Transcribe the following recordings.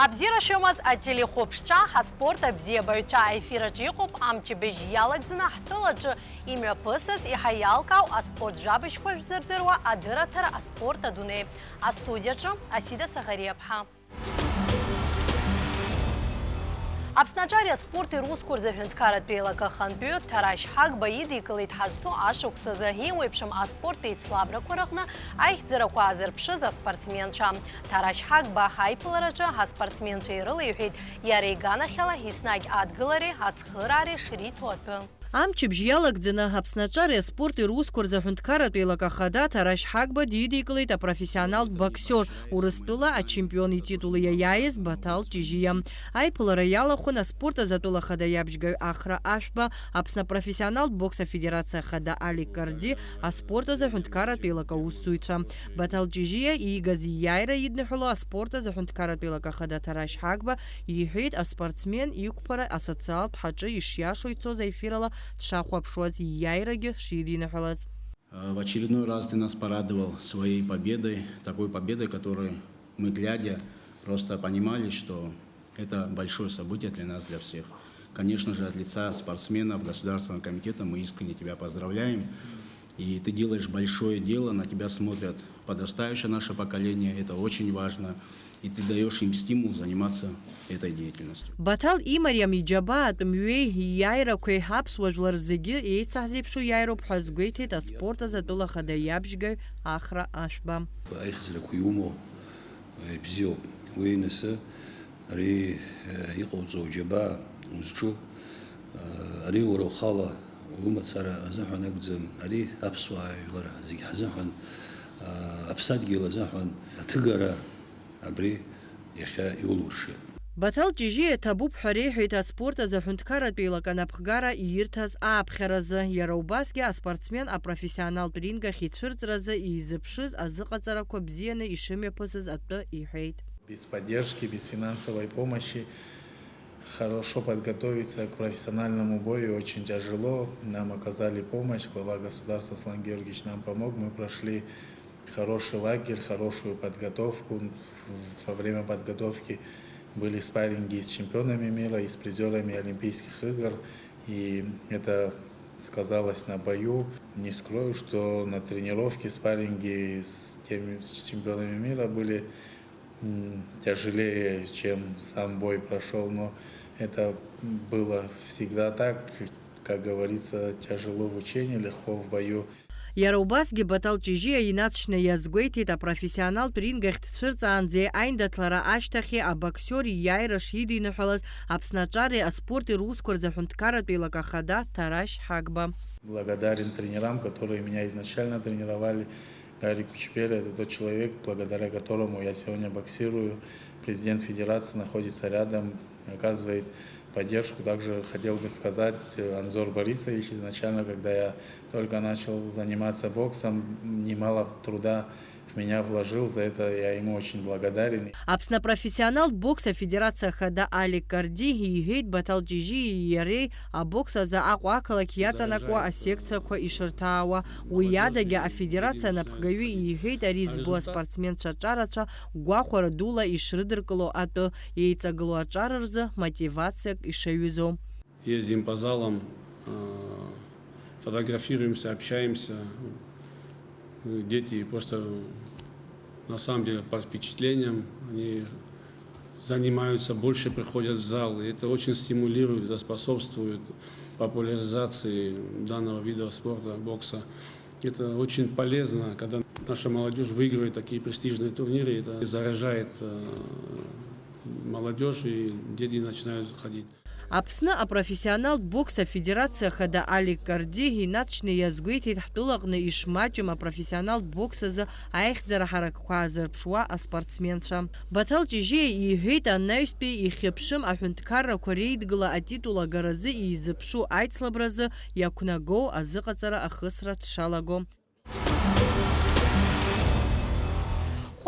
Абзира шомаз ателехопшча хаспорт абзия баюча эфира джихоп амчи бежиялак зина хтылачы имя пысыз и хаялкау а спорт жабыш хош зердырва адыратар а спорта дуне. А студиячы Асида Сагариапха. Абснаджария спорты рускур захюнткарат пелака ханбю тараш хак баиди калит хазту ашук сазахи уепшам а спорты слабра курагна айх зиракуазер пшиза спортсменша. Тараш хак ба хайпылараджа ха спортсменша ирылы юхид ярейгана хела хиснаг адгылари хацхырари шритотбы. Амчи бжиялагдзина хапсначария спорт и рускур захюнткарат пелака хада тараш хакба диди калит а профессионал боксер урыстула а чемпионы титулы яяез батал чижия. Айпылара ялахуна спорта затула хада ябжгай ахра ашба апсна профессионал бокса федерация хада Али Карди а спорта захюнткарат пелака усуйца. Батал чижия и гази яйра иднихула а спорта захюнткарат пелака хада тараш хакба ехид а спортсмен юкпара ассоциал тхача ишьяшуйцо заэфирала В очередной раз ты нас порадовал своей победой, такой победой, которой мы, глядя, просто понимали, что это большое событие для нас, для всех. Конечно же, от лица спортсменов Государственного комитета мы искренне тебя поздравляем. И ты делаешь большое дело, на тебя смотрят подрастающее наше поколение, это очень важно. И ты даешь им стимул заниматься этой деятельностью. Батал и Мариам Иджабат мюэй яйра кой хапс важларзеги и цахзипшу яйро пхазгуйте та спорта затула хада ябжгай ахра ашба. Айхзля куюмо бзио уэйнеса ари иқоцо джаба узчу ари урохала умацара азаханагзам ари апсвай лара зиг хазахан апсадгила захан атгара абри яха иулурши. Батал чижи табуб харехит а спорта захюнткарат пелака напхгара иртаз апхеразы яраубасги а спортсмен а профессионал ринга хитширцразы и запшиз а зыкацара кобзены и шиме пысыз атты и хейт. Без поддержки, без финансовой помощи хорошо подготовиться к профессиональному бою очень тяжело. Нам оказали помощь, глава государства Аслан Георгиевич нам помог. Мы прошли хороший лагерь, хорошую подготовку. Во время подготовки были спарринги с чемпионами мира и с призерами Олимпийских игр. И это сказалось на бою. Не скрою, что на тренировке спарринги с чемпионами мира были тяжелее, чем сам бой прошел. Но это было всегда так, как говорится, тяжело в учении, легко в бою. Яраубасги батал чижия инацшне язгуйти та профессионал прингахт ширцанзе айндатлара аштахи а боксери яйра шиди нахалас апсначари а спорт и рускур захюнткарат пелака хада тараш хакба. Благодарен тренерам, которые меня изначально тренировали. Гарри Кучпер – это тот человек, благодаря которому я сегодня боксирую. Президент федерации находится рядом, оказывает поддержку. Также хотел бы сказать, Анзор Борисович, изначально, когда я только начал заниматься боксом, немало труда в меня вложил, за это я ему очень благодарен. Апсна профессионал бокса федерация хада Али Карди и гейт батал джижи и ярей а бокса за акуакала кияцанаква а секция ко и шартауа уядаги а федерация напхгаю и гейт аризбуа спортсмен чачарача гуахуара дула и шридеркало ато яйцагло ачарарза мотивация и шаюзо. Ездим по залам, фотографируемся, общаемся. Дети просто на самом деле под впечатлением, они занимаются, больше приходят в зал, и это очень стимулирует, это способствует популяризации данного вида спорта, бокса. Это очень полезно, когда наша молодежь выигрывает такие престижные турниры, это заражает молодежь, и дети начинают ходить. Апсна а профессионал бокса федерация хада Али Карди инацшне язгуйти тахтулагны ишмачем а профессионал бокса за айхзара харакхуазер пшуа а спортсменша. Батал чижи и гейт а найспи и хепшим а хюнткара корейдгла а титула гаразы и запшу айцлабразы якунаго а зыкацара а хысрат шалаго.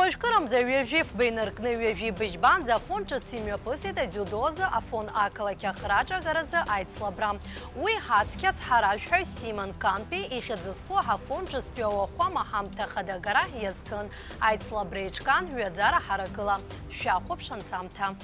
Хойшкарам за ЮЕФ бейнаркны ЮЕФ бежбан за фон часимё пысида дзюдозы афон акалакя храджа гаразы айцлабрам. Уи хацкяц харашхой Симон Канпи и хедзысху афон часпёва хуама хамта хадагара езкын. Айцлабречкан юэдзара харакыла. Шахоп шансамта.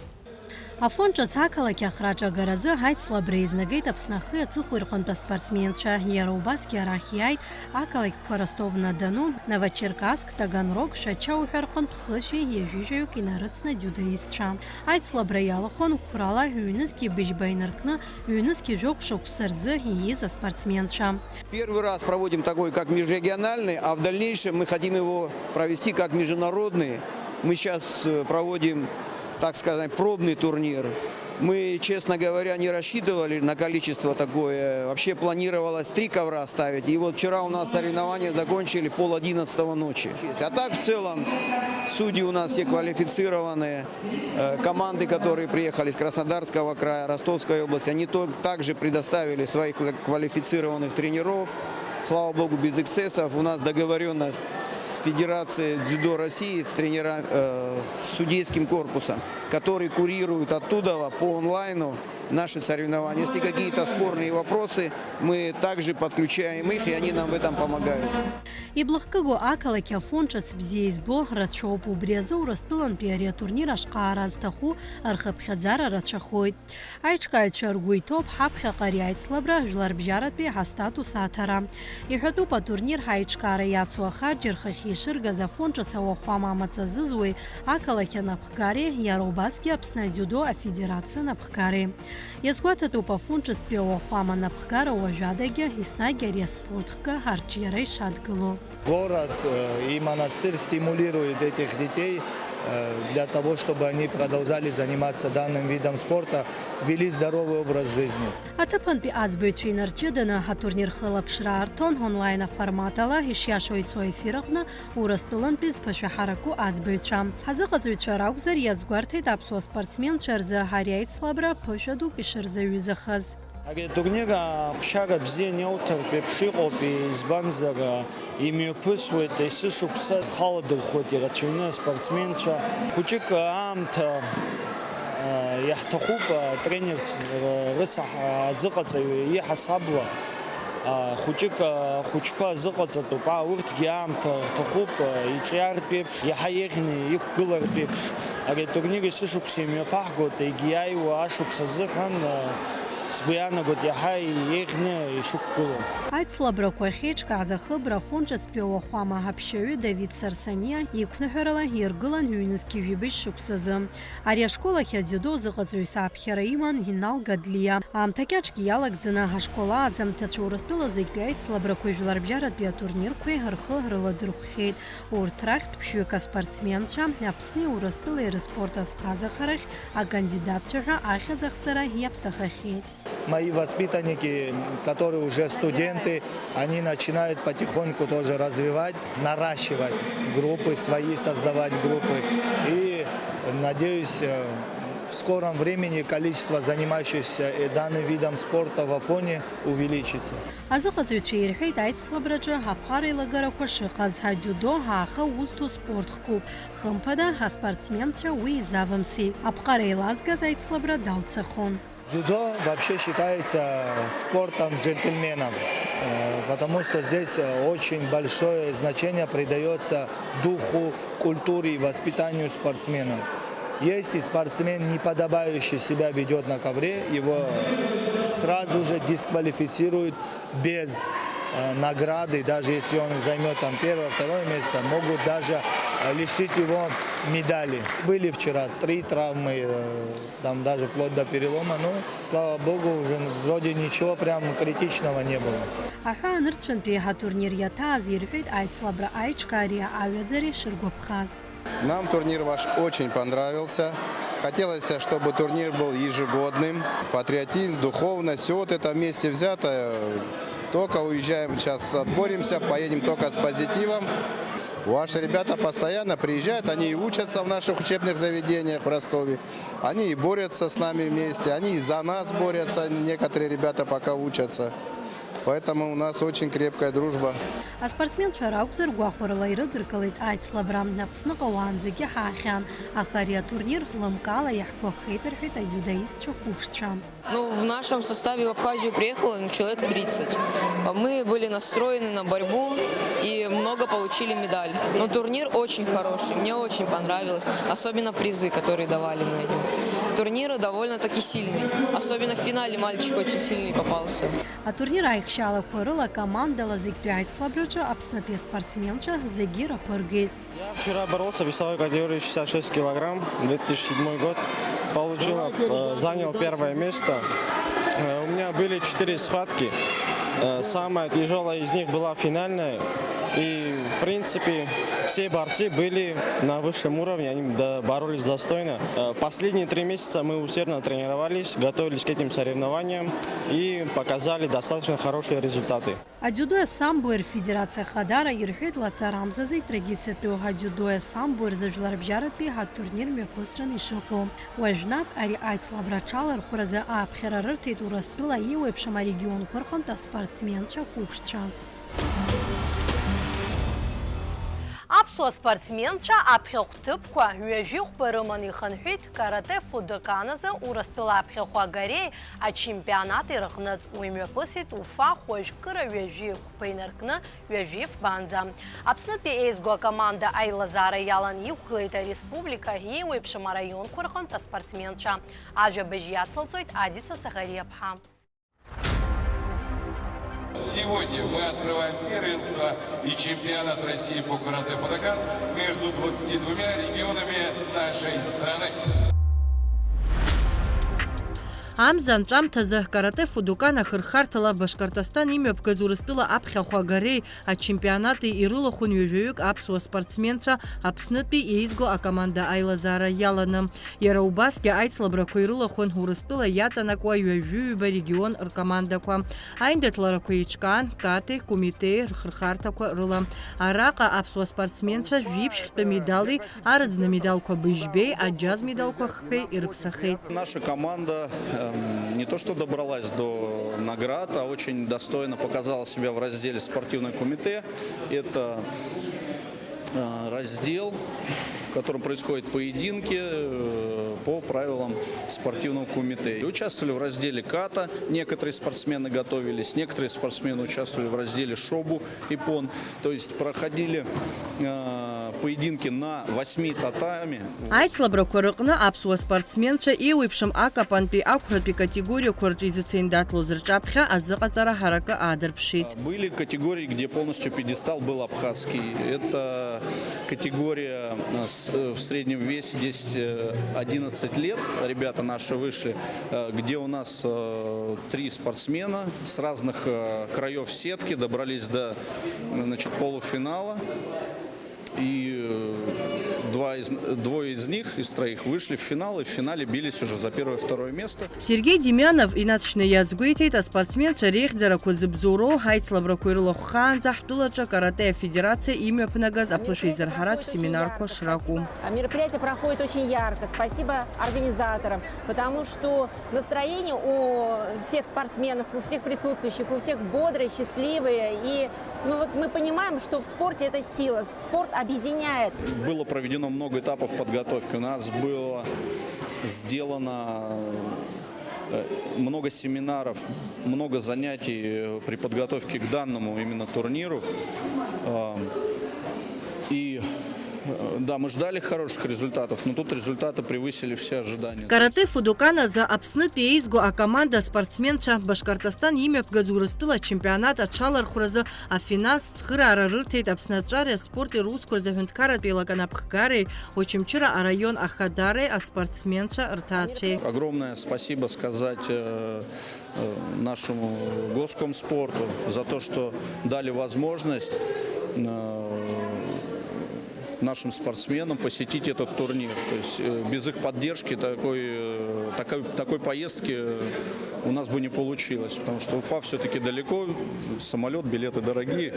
Афонча цакалакя храджа гаразы айцлабра изнагеит Аԥснахы ацыху ирҟынтәи аспортсменцәа иара убасгьы арахь иааит ақалақьқәа Ростов-на-Дону, Новочеркасск, Таганрог, Шачау ҳәа рҟынтә хышәи ҩажәижәаҩык инарыцны дзюдоистцәа. Айцлабра иалахәын қәрала ҩнызқьи быжьба инаркны ҩнызқьи жәохә шықәса рзы ииз аспортсменцәа. Первый раз проводим такой, как межрегиональный, а в дальнейшем мы хотим его провести как международный. Мы сейчас проводим, так сказать, пробный турнир. Мы, честно говоря, не рассчитывали на количество такое. Вообще планировалось 3 ковра ставить. И вот вчера у нас соревнования закончили 10:30 ночи. А так в целом судьи у нас все квалифицированные. Команды, которые приехали с Краснодарского края, Ростовской области, они также предоставили своих квалифицированных тренеров. Слава богу, без эксцессов. У нас договоренность с Федерацией дзюдо России, с тренером, с судейским корпусом, который курирует оттуда по онлайну наши соревнования. Если какие-то спорные вопросы, мы также подключаем их, и они нам в этом помогают. Иблахкыгу ақалақь афончац бзиа избо рацәоуп убри азы Урыстәылантәи ари атурнир ашҟаара зҭаху рхыԥхьаӡара рацәахоит. Аиҿкааҩцәа ргәы иҭоуп ҳаԥхьаҟа ари аицлабра жәларбжьаратәи ҳастатус аҭара. Иҳәатәуп атурнир ҳаиҿкаара иацу ахаџьи рхахьы ишыргаз афончац ауахәама амаҵазызуеи ақалақь анапхгари, иара убасгьы Аԥсны адиудо афедерациа напхгари. Иазгәаҭатәуп афончацтәи ауахәама напхгара уажәадагьы еснагь ари аспортхга арҿиара ишадгыло. Город и монастырь стимулируют этих детей для того, чтобы они продолжали заниматься данным видом спорта, вели здоровый образ жизни. Аҭыԥантәи аӡбаҩцәа инарҷыданы атурнир хылаԥшра аарҭон онлайн аформат ала ишиашо ицо аефир аҟны Урыстәылантәи зԥышәаҳараку аӡбаҩцәа. Ҳазыҟаҵаҩцәа ракәзар иазгәарҭеит аԥсуа спортсменцәа рзы ари аицлабра ԥышәа дук ишырзаҩызахаз. Ари атурнир хәшьара бзианы иауҭартә еиԥш иҟоуп, избанзар имҩаԥысуеит, есышықәса халадырхәоит ирацәаҩны аспортсменцәа. Хәыҷык аамҭа иаҳҭахуп тренер рысаҳазыҟаҵаҩ иҳасабла. Хәыҷқәа азыҟаҵатәуп, урҭгьы аамҭа рҭахуп, иҿиартә еиԥш, иаҳа еиӷьны иқәгылартә еиԥш. Ари атурнир есышықәса имҩаԥаҳгоит, егьи иааиуа ашықәс азыҳәан сгәианагоит иаҳа еиӷьны ишықәгылоу. Аицлабрақәа ахьеиҿкааз ахыбра афончацтәи ауахәама аҳаԥшьаҩы Давид Сарсаниа иқәныҳәарала иргылан ҩнызқьи жәибжь шықәсазы. Ари ашкол ахь адиудо зыҟаҵаҩ сааԥхьара иман Инал Гадлиа. Аамҭа кьаҿгьы иалагӡаны ҳашкол ааӡамҭацәа Урыстәыла зегьтәи аицлабрақәа жәларбжьаратәи атурнирқәеи рхы рыладырхәхьеит. Урҭ рахьтә ԥшьҩык аспортсменцәа Аԥсни Урыстәылеи рыспорт азҟазахарахь акандидатцәа ҳәа ахьӡахцара иаԥсахахьеит. Мои воспитанники, которые уже студенты, они начинают потихоньку тоже развивать, наращивать группы свои, создавать группы. И, надеюсь, в скором времени количество занимающихся данным видом спорта в Афоне увеличится. Азыҟаҵаҩцәа ирҳәеит аицлабраҿы аԥҟара еилагарақәа шыҟаз, адиудо ҳаахы узҭо спортхкуп. Хымԥада аспортсменцәа уи изавымсит. Аԥҟара еилазгаз аицлабра далцахон. Дзюдо вообще считается спортом джентльменов, потому что здесь очень большое значение придается духу, культуре и воспитанию спортсменов. Если спортсмен неподобающе себя ведет на ковре, его сразу же дисквалифицируют без награды, даже если он займет там 1-2 место, могут даже лишить его медали. Были вчера 3 травмы, там даже вплоть до перелома, но, слава богу, уже вроде ничего прям критичного не было. Аҳәаа нырцәынтәи ҳатурнир иаҭааз ирҳәеит аицлабра аиҿкаари аҩаӡари шыргәаԥхаз. Нам турнир ваш очень понравился. Хотелось, чтобы турнир был ежегодным. Патриотизм, духовность, все вот это вместе взято. Только уезжаем, сейчас отборемся, поедем только с позитивом. Ваши ребята постоянно приезжают, они и учатся в наших учебных заведениях в Ростове. Они и борются с нами вместе, они и за нас борются, некоторые ребята пока учатся. Поэтому у нас очень крепкая дружба. Аспортсменцәа ракәзар гәахәарыла ирыдыркылеит аицлабра Аԥсныҟа уаанӡагьы ҳаахьан, аха ари атурнир лымкаала иаҳгәаԥхеит рҳәеит адиудаистцәа қәыԥшцәа. Ну, в нашем составе в Абхазию приехало человек 30. Мы были настроены на борьбу и много получили медаль. Но турнир очень хороший, мне очень понравилось, особенно призы, которые давали на нем. Турнир довольно-таки сильный, особенно в финале мальчик очень сильный попался. Атурнир аихшьалақәа рыла командала зегьтәи аицлабраҿы Аԥснытәи аспортсменцәа зегьы раԥыргеит. Я вчера боролся в весовой категории 66 килограмм, 2007 год. Занял первое место. У меня были 4 схватки. Самая тяжелая из них была финальная. И, в принципе, все борцы были на высшем уровне, они боролись достойно. Последние 3 месяца мы усердно тренировались, готовились к этим соревнованиям и показали достаточно хорошие результаты. Адиудоя самбоер федерация Хадара ирҳәеит лаҵарамзазы традициатәу адиудоя самбоер зыжәларбжьаратәи ҳатурнир мҩаԥысран ишыҟоу. Уажәнатә ари аицлабра аҽалархәразы ааԥхьара рырҭеит Урыстәыла еиуеиԥшым арегионқәа рҟынтә аспортсменцәа қәыԥшцәа. Аԥсуа спортсменцәа аԥхьахәҭыԥқәа ҩажәихәба рыман ихынҳәит карате фудокан азы Урыстәыла аԥхьахә агареи ачемпионат ирҟнытә. Уи мҩаԥысит Уфа хәажәкыра ҩажәихәба инаркны ҩажәифбанӡа. Аԥснытәи еизго акоманда аилазаара иалан иқәгылеит ареспублика еиуеиԥшым араионқәа рҟынтә аспортсменцәа. Ажәабжь иацылҵоит Адица Сахариаԥҳа. Сегодня мы открываем первенство и чемпионат России по карате Фудокан между 22 регионами нашей страны. Амза анҵәамҭазы карате фудокан ахырхарҭала Башкортостан имҩаԥгаз Урыстәыла аԥхьахә агареи ачемпионати ирылахәын ҩажәаҩык аԥсуа спортсменцәа Аԥснытәи еизго акоманда аилазаара иаланы. Иара убасгьы аицлабрақәа ирылахәын Урыстәыла иаҵанакуа ҩажәи-ҩба регион ркомандақәа. Аиндаҭларақәа еиҿкаан Катеи, Комитеи рхырхарҭақәа рыла. Араҟа аԥсуа спортсменцәа жәиԥшьхьтәы медали, арыӡны медалқәа быжьбеи, аџьаз медалқәа хԥеи ирыԥсахеит. Наша команда не то что добралась до наград, а очень достойно показала себя в разделе «Спортивное комитет». Это раздел, в котором происходят поединки по правилам спортивного комитета. Участвовали в разделе ката, некоторые спортсмены готовились, некоторые спортсмены участвовали в разделе шобу, иппон. То есть проходили поединки на 8 татами. Аицлабрақәа рыҟны аԥсуа спортсменцәа еиуеиԥшым акапантәи ақәратәи категориақәа рҿы изыцеиндаҭлоз рҿаԥхьа азыҟаҵара ҳаракы аадырԥшит. Были категории, где полностью пьедестал был абхазский. Это категория в среднем весе 10-11 лет. Ребята наши вышли, где у нас 3 спортсмена с разных краев сетки добрались до полуфинала. И двое из них, из 3, вышли в финал, и в финале бились уже за 1 и 2 место. Сергей Демьянов инаҵшьны иазгәеиҭеит аспортсменцәа реихьӡарақәа зыбзоуроу ҳаицлабрақәа ирылахәхаанӡа ҳтәылаҿы карате афедерациа имҩаԥнагаз аԥышәа изырҳаратә семинарқәа шракәу. Мероприятие проходит очень ярко. Спасибо организаторам, потому что настроение у всех спортсменов, у всех присутствующих, у всех бодрые, счастливые. И мы понимаем, что в спорте это сила. Спорт объединяет. Было проведено много этапов подготовки. У нас было сделано много семинаров, много занятий при подготовке к данному именно турниру. И да, мы ждали хороших результатов, но тут результаты превысили все ожидания. Карате фудокана за Аԥснытәи еизго акоманда спортсменцәа Башкортостан имҩаԥгаз Урыстәыла чемпионат аҽалархәразы афинанс цхыраара рырҭеит Аԥсны аҿареи аспорти русқәа рзы еилаканапхгареи Очамчыра арайон Ахадареи аспортсменцәа рҭаацәеи. Огромное спасибо сказать нашему Госкомспорту за то, что дали возможность нашим спортсменам посетить этот турнир. То есть без их поддержки такой поездки у нас бы не получилось, потому что Уфа все-таки далеко, самолет, билеты дорогие.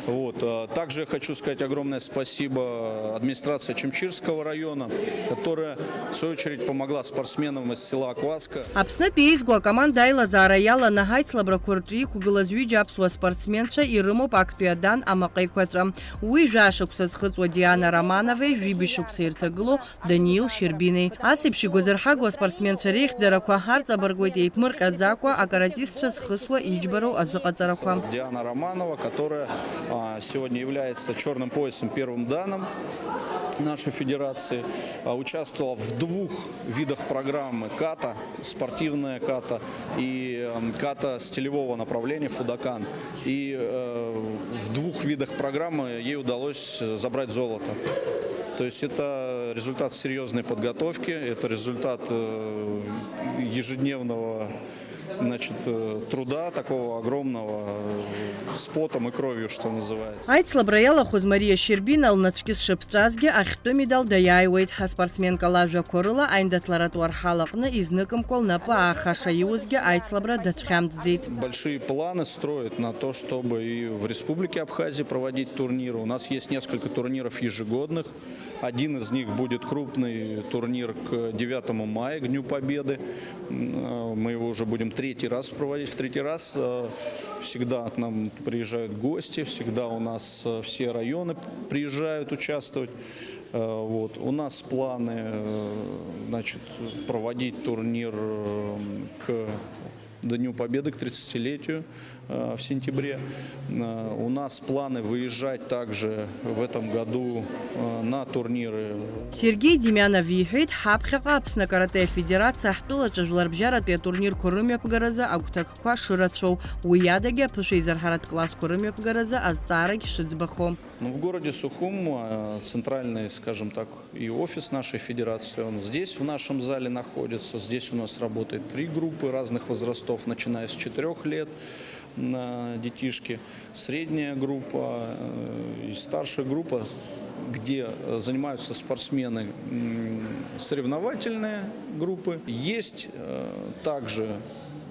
Вот. Также я хочу сказать огромное спасибо администрации Чемчирского района, которая, в свою очередь, помогла спортсменам из села Акваска. Апсна пейзгу команда Айлазара яла нагайт слабракуртри кугылазуй джапсуа спортсменша и рыму пакпиадан амакайкватра. Уи жашукса схыцуа Диана Романовой, рибишукса иртаглу Даниил Щербиной. Асипши гузерхагуа спортсменша рейхдзараква харца баргуйт ейпмыркадзаква, а каратистша схысуа ичбару азыкацараква. Диана Романова, которая сегодня является черным поясом первым данным нашей федерации, участвовала в 2 видах программы ката, спортивная ката и ката стилевого направления фудокан. И в 2 видах программы ей удалось забрать золото. То есть это результат серьезной подготовки, это результат ежедневного труда такого огромного, с потом и кровью, что называется. Айт слабраяла хуз Мария Щербина алнацкис шепстразге ахто медал даяйвайт. Спортсменка Лавжа Корыла айндатларатуар халакны изныком колнапа ахаша юзге айт слабра датхамдзейт. Большие планы строят на то, чтобы и в Республике Абхазия проводить турниры. У нас есть несколько турниров ежегодных. Один из них будет крупный турнир к 9 мая, к Дню Победы. Мы его уже будем 3-й раз проводить. В 3-й раз всегда к нам приезжают гости, всегда у нас все районы приезжают участвовать. Вот. У нас планы проводить турнир к Дню Победы, к 30-летию в сентябре. У нас планы выезжать также в этом году на турниры. Сергей Демянов вихит хапхаqa Апсна карате федерация ахтыла чажларбжарат пе турнир курымя пгараза агутаква шырацоу. Уядаге пышей зархарат класс курымя пгараза азцарак шицбахом. В городе Сухум центральный, скажем так, и офис нашей федерации, он здесь в нашем зале находится. Здесь у нас работает 3 группы разных возрастов, начиная с 4 лет. Детишки, средняя группа и старшая группа, где занимаются спортсмены, соревновательные группы. Есть также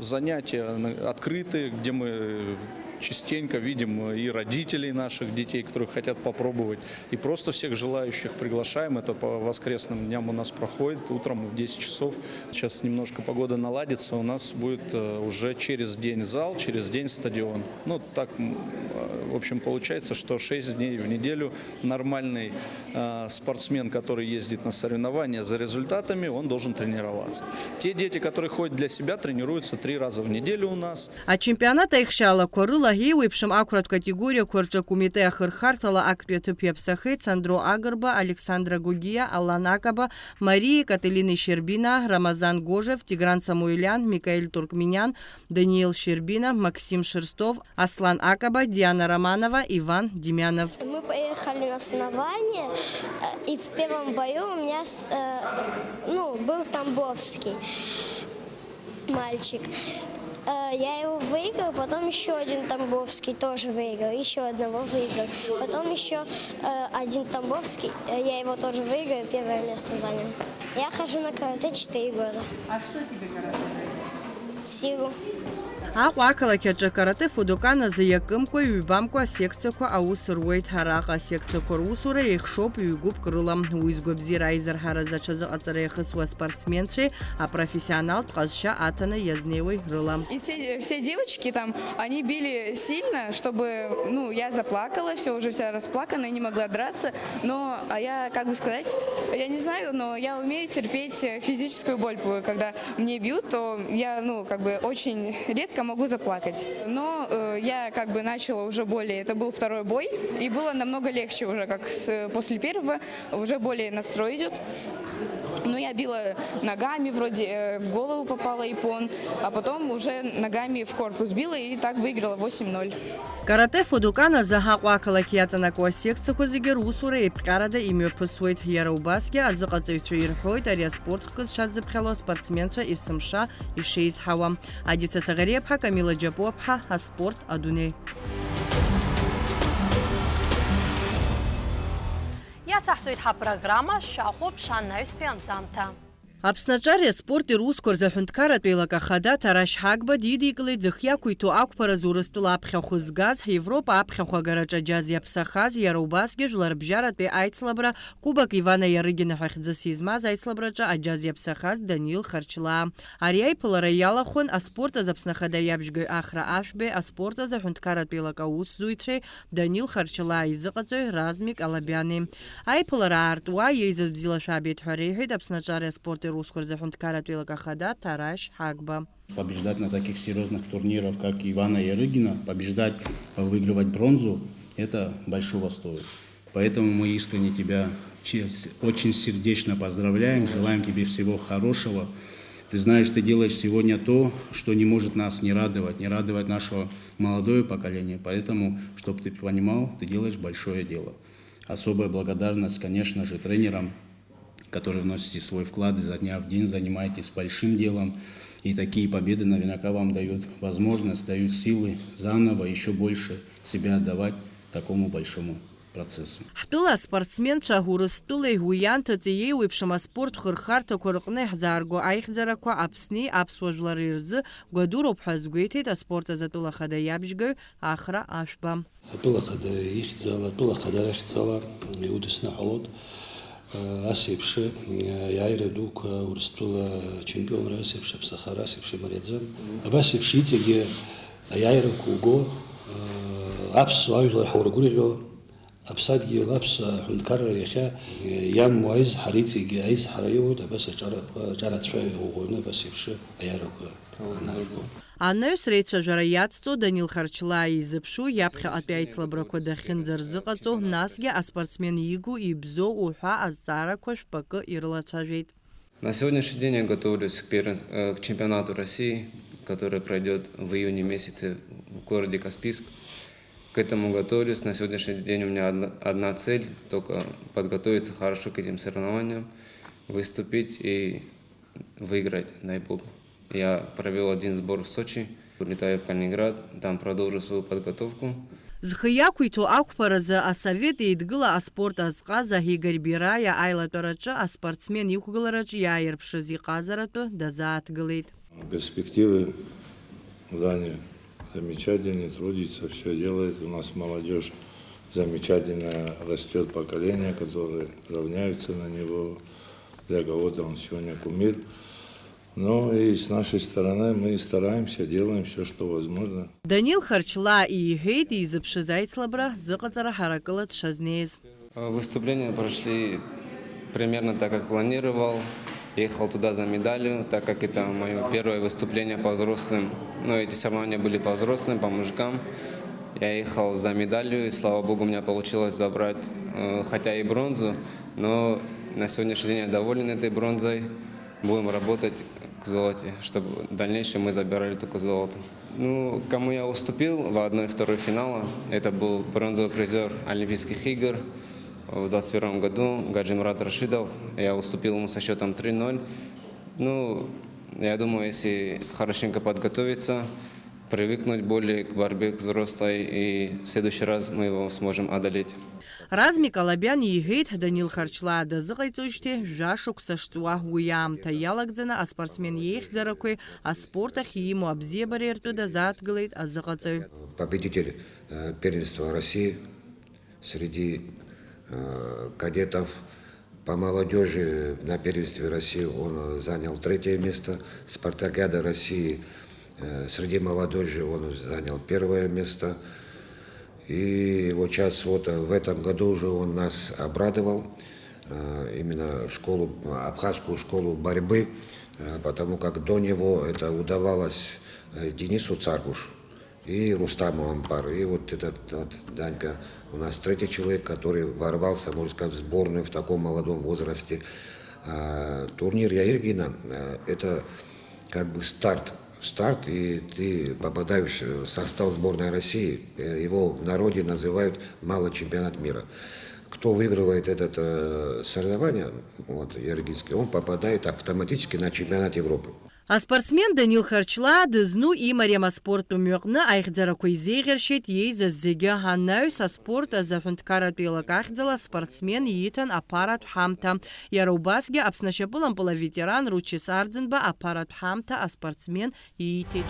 занятия открытые, где мы частенько видим и родителей наших детей, которые хотят попробовать, и просто всех желающих приглашаем. Это по воскресным дням у нас проходит, утром в 10 часов. Сейчас немножко погода наладится, у нас будет уже через день зал, через день стадион. Ну, так, в общем, получается, что 6 дней в неделю нормальный спортсмен, который ездит на соревнования за результатами, он должен тренироваться. Те дети, которые ходят для себя, тренируются 3 раза в неделю у нас. А чемпионата их шала Корыла гейвипшим аккурат категория Корча Кумитея Хырхартала Акпеты Пепсахет, Сандро Агарба, Александра Гугия, Аллан Акаба, Мария Кателина Щербина, Рамазан Гожев, Тигран Самуилян, Микаэль Туркменян, Даниил Щербина, Максим Шерстов, Аслан Акаба, Диана Романова, Иван Демянов. Мы поехали на соревнования, и в первом бою у меня был Тамбовский мальчик. Я его выиграл, потом еще один Тамбовский тоже выиграл, еще одного выиграл. Потом еще один Тамбовский, я его тоже выиграл, 1-е место занял. Я хожу на карате 4 года. А что тебе карате дает? Силу. Аквакала кеджа карате фудокана за якымко юбамко секцияко аусурует харака секцияко усура их шоп югуб крылам уизгобзира изархара зачаза ацареха суа спортсменши, а профессионал тказша атана язневой рылам. И все девочки там, они били сильно, чтобы, я заплакала, все уже вся расплакана и не могла драться, но, я, я не знаю, но я умею терпеть физическую боль, когда мне бьют, то я, очень редко могу заплакать. Но я начала уже более, это был 2-й бой, и было намного легче уже, после 1-го, уже более настрой идет. Но я била ногами, вроде в голову попала япон, а потом уже ногами в корпус била и так выиграла 8-0. Карате фудукана за аквакала кияцанаква секцияко зигер усура эпкарада имя пысует яраубаске, а за кацевичу ирхойт ария спорт кызшат запхало спортсменша из Сымша и Шейз Хава. Адица Сагарепха, Камила Джапопха, а спорт Адуней. Иацаҳҵоит ҳапрограмма шәахәоуп Шаннаҩ Спианҵамҭа. Аԥснаҿариа спорти русқәа аҳәынҭқарратә еилакахада Ҭарашь Ҳагба дидикылеит зыхиақәиҭу ақәԥаразы Урыстәыла аԥхьахә згаз, Европа аԥхьахә агараҿы аџьаз иаԥсахаз, иара убасгьы жәларбжьаратәи аицлабра Кубак Ивана Иарыгина ҳәа хьӡыс измаз аицлабраҿы аџьаз иаԥсахаз Данил Харчлаа. Ари аиԥылара иалахәын аспорт азы Аԥсны Ахада иабжьгаҩ Ахра Ашәбеи, аспорт азы аҳәынҭқарратә еилак аусзуҩцәеи Данил Харчлаа изыҟаҵаҩ Размик Алабиани. Аиԥылара аартуа иеизаз бзиала шәаабеит ҳәа реиҳәеит Аԥснаҿариа спорти русқәа аҳәынҭқарратә еилак ахада Ҭарашь Ҳагба. Побеждать на таких серьезных турнирах, как Ивана Ярыгина, побеждать, выигрывать бронзу, это большого стоит. Поэтому мы искренне тебя очень сердечно поздравляем, желаем тебе всего хорошего. Ты знаешь, ты делаешь сегодня то, что не может нас не радовать нашего молодое поколение. Поэтому, чтобы ты понимал, ты делаешь большое дело. Особая благодарность, конечно же, тренерам, которые вносите свой вклад изо дня в день, занимаетесь большим делом. И такие победы наверняка вам дают возможность, дают силы заново еще больше себя отдавать такому большому процессу. Ҳтәыла аспортсменцәа Урыстәылеи уи ианҭаҵеи еиуеиԥшым аспорт хырхарҭақәа рҟны иҳзаарго аихьӡарақәа Аԥсни аԥсуа жәлари рзы гәадуроуп ҳәа азгәеиҭеит аспорт азы атәыла ахада иабжьгаҩ Ахра Ашәба. Атәыла ахада ихьӡала, атәыла ахада рахьӡала иудысныҳәалоит. Асеиԥш иааира дуқәа Урыстәыла чемпионра асеиԥш аԥсахара асеиԥш имариаӡам. Абасеиԥш иҵегьы аиааирақәа уго аԥсуа ажәлар ҳаургәырӷьо Аԥсадгьыл аԥсуа аҳәынҭқарра иахьа иамоу аизҳара иҵегьы аизҳара иоуит, абас аҿарацәа иӷәӷәаны абасеиԥш аиаарақәа анарго. Анаҩс реицәажәара иацҵо Данил Харчлаа изыԥшу иаԥхьаҟатәи аицлабрақәа дахьынӡарзыҟаҵо, насгьы аспортсмен игу ибзоу уҳәа азҵаарақәа шәпакы ирылацәажәеит. На сегодняшний день я готовлюсь к чемпионату России, который пройдет в июне месяце в городе Каспийск. К этому готовлюсь. На сегодняшний день у меня одна цель, только подготовиться хорошо к этим соревнованиям, выступить и выиграть, дай Бог. Я провел один сбор в Сочи, улетаю в Калининград, там продолжу свою подготовку. Зхы иақәиҭу ақәԥаразы асовет еидгыла аспорт азҟаза Игорь Бираиа аилатәараҿы аспортсмен иқәгылараҿы иааирԥшыз иҟазаратәы дазааҭгылеит. Перспективы в Дании замечательные, трудится, все делает. У нас молодежь замечательная, растет поколение, которые равняются на него. Для кого-то он сегодня кумир. Но и с нашей стороны мы стараемся, делаем все, что возможно. Данил Харчлаа иҳәеит изыԥшыз аицлабра зыҟаҵара ҳаракыла дшазнеиз. Выступления прошли примерно так, как планировал. Ехал туда за медалью, так как это мое первое выступление по взрослым. Но эти соревнования были по взрослым, по мужикам. Я ехал за медалью, и слава богу, у меня получилось забрать, хотя и бронзу, но на сегодняшний день я доволен этой бронзой. Будем работать к золоте, чтобы в дальнейшем мы забирали только золото. Ну, кому я уступил в 1-2 финала, это был бронзовый призер Олимпийских игр в 2021 году, Гаджимурат Рашидов. Я уступил ему со счетом 3-0. Ну, я думаю, если хорошенько подготовиться, привыкнуть более к борьбе к взрослой, и в следующий раз мы его сможем одолеть. Размик Алабиани иҳәеит Данил Харчлаа дазыҟаиҵоижьҭеи жәашықәса шҵуа уи аамҭа иалагӡаны аспортсмен иеихьӡарақәеи аспорт ахь имоу абзиабареи ртәы дазааҭгылеит азыҟаҵаҩ. Победитель первенства России среди кадетов по молодежи на первенстве России он занял 3-е место. Спартакиада России среди молодежи он занял 1-е место. И вот сейчас вот в этом году уже он нас обрадовал, именно абхазскую школу борьбы, потому как до него это удавалось Денису Царгуш и Рустаму Ампар. И вот этот Данька у нас 3-й человек, который ворвался, можно сказать, в сборную в таком молодом возрасте. Турнир Ярыгина – это как бы старт, и ты попадаешь в состав сборной России. Его в народе называют малый чемпионат мира. Кто выигрывает это соревнование, вот, Ярыгинский, он попадает автоматически на чемпионат Европы. Аспортсмен Данил Харчла дызну имарема спорту мёqны айхзараку изегершет ейза зеге ханнаус спорт азахунткарат пилакахзала спортсмен йитан аппарат хамта. Яроубасге апснашапылам пола ветеран Ручис Ардзенба аппарат хамта а спортсмен йитит.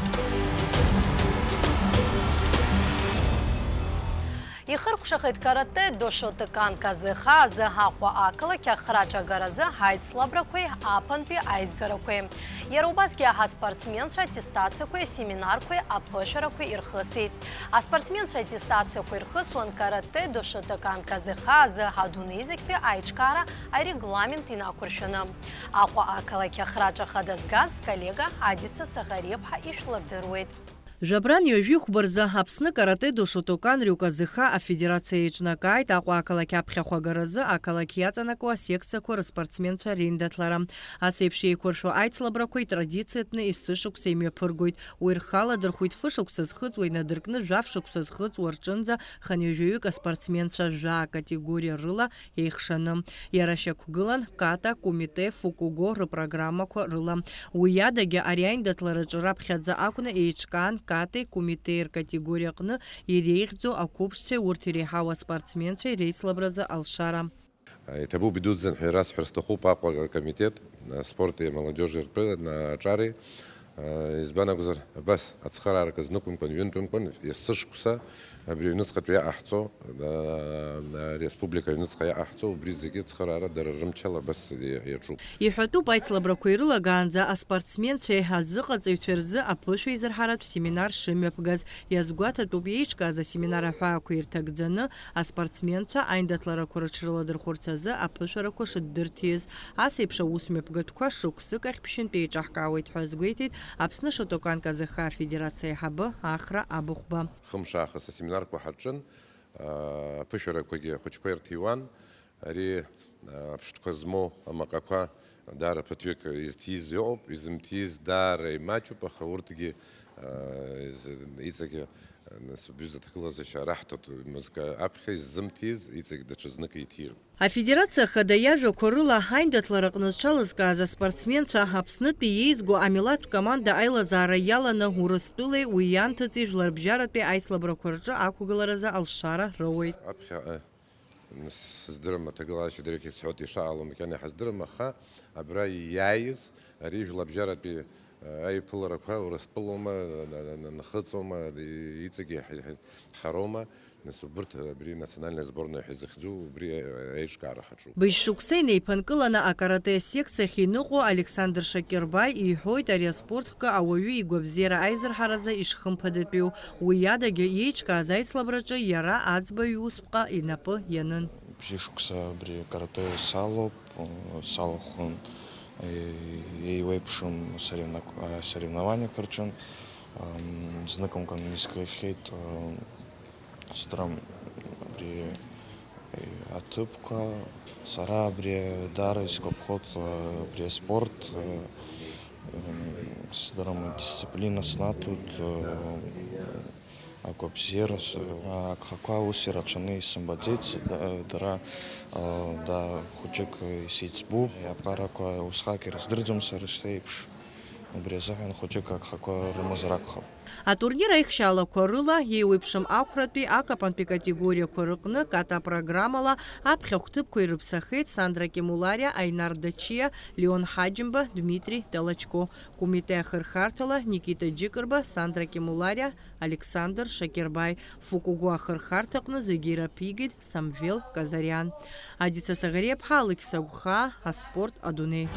Ихыр кушахет карате дошотыкан казыха зыхақва акылы кяхрача гаразы хайцлабракуй апанпи айзгаракуй. Ярубаске аха спортсменша аттестациякуй семинаркуй апышаракуй ирхысит. А спортсменша аттестациякуй ирхысуан карате дошотыкан казыха зыхадунизикпи айчкара ай регламент инакуршыны. Ақва акылы кяхрача хадазгаз коллега Адица Сахарепха ишлабдырует. Жабран йожи хубарза хапсны карате дошотокан рюказыха а федерация ичнакайт ақва акалаки апхяхуагаразы акалаки яцанакуа секцияку спортсменша рейндатлара. Асепшей коршо айцлабракуй традициятны иссышук семья пыргуйт. Уирхала дырхуйт фышук сызхыц уйнадыркны жавшук сызхыц уарчынза ханежуюк спортсменша жа категория рыла ейхшаны. Ярашак гылан ката комите фукуго программаку рыла. Уядаге аряйндатлара жырапхядза акуна эйчкан каты комитер категорияқны ирейхзо акупшце уртирихава спортсменче рейслабраза алшара. Это был бедудзен раз перстаху папа комитет спорта и молодежи РП на Чаре. Избанак бас ацхарар казнукум конвентум кон яссышкуса брюнуцкатя ахцо республика юнуцкая ахцо бризеге цхарара даррымчала бас ячу. Ихату байцлабракуйрыла ганза а спортсмен шейхаззыqaцыйчверзы апышвейзерхарат семинар шымепгаз язгуата тубейчка за семинара хакуиртагдзаны а спортсменча айндатлара курачрыладыр хорцазы апышараку шыддыртиз асепша усмепгатка шуксык ахпшин пейчахкауит хазгуйтит Апсны шотокан казыха федерация хабы ахра абухба. Хымшаха со семинарку хаджин пышера коги хочкоер тиван ри пштказмо амакака дара патвек из тизоп из мтиз дара мачу пахауртги из ицаги субюза такла за шарахтот музыка апхиз змтиз ицаг дачзнак итир. А федерация хадаяжа корыла хайндатларакнызчалызга за спортсменша хапснытпи ейзгу амилат команда айла зараяла на гурыстылы уянтыци жларбжаратпи айслабракурджа акугалараза алшара роуит. Апхи сздырма таглаши дреки схоти шаалу мекани хаздырма ха абра яйз риф лабжаратпи أي بلر كها ورسبلوما نخلصوما يتجي حروما نسبرت بري национальная сборная حزخزو بري ايش كار حجو بيشوكسيني панкылана акарате секция хинугу Александр Шакирбай и хойт ариаспортка ауюи гобзера айзер хараза ишхымпадыпиу уядаге ейчка зайслабрачы яра ацбай успка инапы янын бишукса бри карате салохун и вейпшим соревнования корчун знаком канонийский хейт страм при атыпка сара при дарысько обход при спорт сдарам дисциплина снатут акопсерос акхаква усирапшаны симбадзец дара да хочек сицбу апараква усхакер сдырдзумса рсейпш брезахан хочек акхаква рамазракха. А турнира их шала корыла ейуипшим акуратпи акапанпи категория корыкны ката программала апхяхтып койрыпсахет Сандра Кемулария, Айнар Дачия, Леон Хаджимба, Дмитрий Талачко. Кумите Хырхартала, Никита Джикарба, Сандра Кемулария, Александр Шакирбай. Фукугуа Хырхартакны Загира Пигит, Самвел Казарян. Адица Сахарепха, Алексауха, Аспорт Адуней.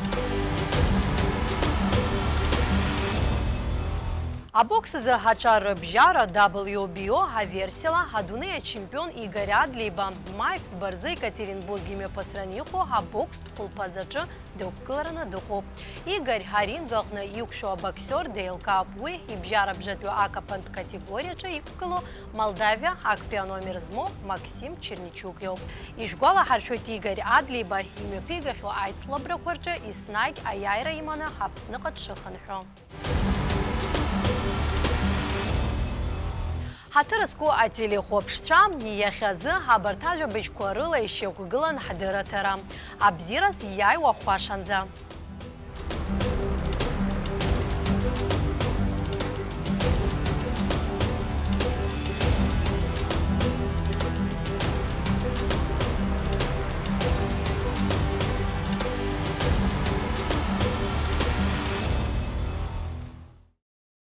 А бокс за Хачар Бжара WBO Хаверсила Хадунея чемпион Игорь Адлиба Майф Барзы Екатеринбургиме посраниху а бокс хулпазачы доккларына духу. Игорь Харин галхна юкшо боксер ДЛК Апуи и Бжара Бжату Акапан категория ивкало Молдавия Акпианомерзмо Максим Черничук йов. Ишгуала Харшот Игорь Адлиба имя пигаху айцлабракурча и снайк аяйра имана хапсныкат шыханхо. Хатырыску атели хопштрам ниехазы хабартажа бешкуарыла ишеку гылан хадыратара. Абзирас яй вахвашанза.